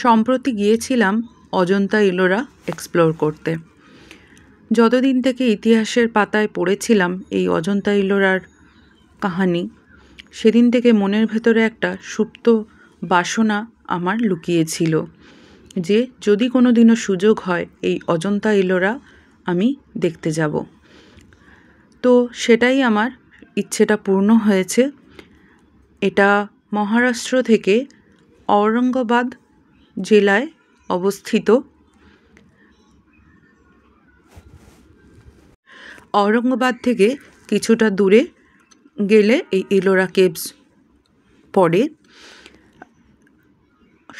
সম্প্রতি গিয়েছিলাম অজন্তা ইলোরা এক্সপ্লোর করতে। যতদিন থেকে ইতিহাসের পাতায় পড়েছিলাম এই অজন্তা ইলোরার কাহিনী, সেদিন থেকে মনের ভেতরে একটা সুপ্ত বাসনা আমার লুকিয়েছিল যে যদি কোনো দিনও সুযোগ হয় এই অজন্তা ইলোরা আমি দেখতে যাব। তো সেটাই আমার ইচ্ছেটা পূর্ণ হয়েছে। এটা মহারাষ্ট্র থেকে ঔরঙ্গাবাদ জেলায় অবস্থিত। ঔরঙ্গাবাদ থেকে কিছুটা দূরে গেলে এই ইলোরা কেভস পড়ে।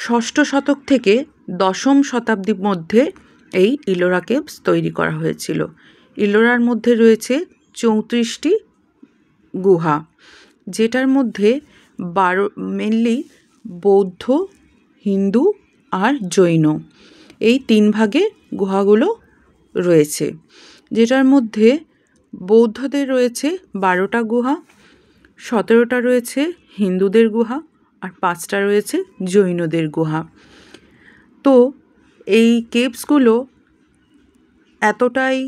ষষ্ঠ শতক থেকে দশম শতাব্দীর মধ্যে এই ইলোরা কেভস তৈরি করা হয়েছিল। ইলোরার মধ্যে রয়েছে 34টি গুহা, যেটার মধ্যে মেনলি বৌদ্ধ, হিন্দু আর জৈন এই 3 ভাগে গুহাগুলো রয়েছে, যেটার মধ্যে বৌদ্ধদের রয়েছে 12টা গুহা, 17টা রয়েছে হিন্দুদের গুহা আর 5টা রয়েছে জৈনদের গুহা। তো এই কেভসগুলো এতটাই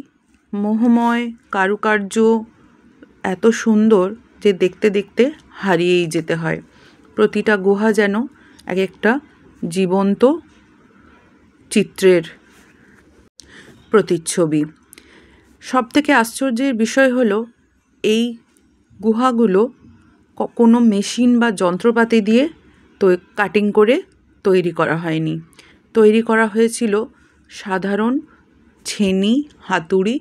মোহময়, কারুকার্য এত সুন্দর যে দেখতে দেখতে হারিয়েই যেতে হয়। প্রতিটা গুহা যেন এক একটা জীবন্ত চিত্রের প্রতিচ্ছবি। সবথেকে আশ্চর্যের বিষয় হলো এই গুহাগুলো কোনো মেশিন বা যন্ত্রপাতি দিয়ে কাটিং করে তৈরি করা হয়নি। তৈরি করা হয়েছিল সাধারণ ছেনি, হাতুড়ি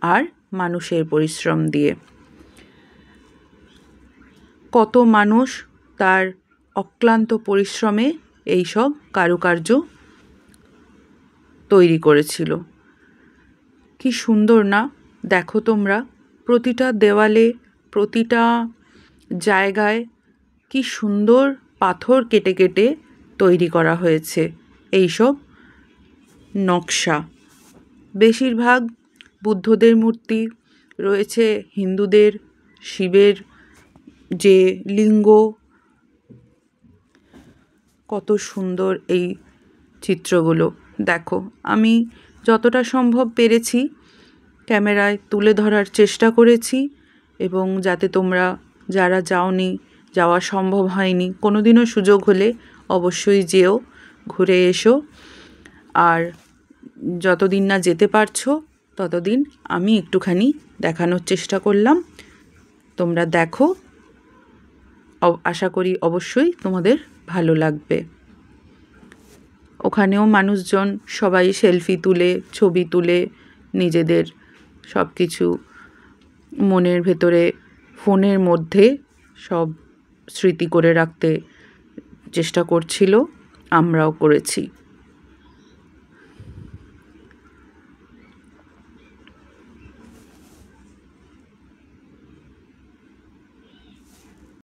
আর মানুষের পরিশ্রম দিয়ে। কত মানুষ তার অক্লান্ত পরিশ্রমে এইসব কারুকার্য তৈরি করেছিল। কি সুন্দর না? দেখো তোমরা, প্রতিটা দেওয়ালে, প্রতিটা জায়গায় কি সুন্দর পাথর কেটে কেটে তৈরি করা হয়েছে এইসব নকশা। বেশিরভাগ বুদ্ধদের মূর্তি রয়েছে, হিন্দুদের শিবের যে লিঙ্গ, কত সুন্দর এই চিত্রগুলো। দেখো, আমি যতটা সম্ভব পেরেছি ক্যামেরায় তুলে ধরার চেষ্টা করেছি, এবং যাতে তোমরা যারা যাওনি, যাওয়া সম্ভব হয়নি, কোনো দিনও সুযোগ হলে অবশ্যই যেও, ঘুরে এসো। আর যতদিন না যেতে পারছো ততদিন আমি একটুখানি দেখানোর চেষ্টা করলাম। তোমরা দেখো, আশা করি অবশ্যই তোমাদের ভালো লাগবে। ওখানেও মানুষজন সবাই সেলফি তুলে, ছবি তুলে নিজেদের সব কিছু মনের ভেতরে, ফোনের মধ্যে সব স্মৃতি করে রাখতে চেষ্টা করছিল। আমরাও করেছি।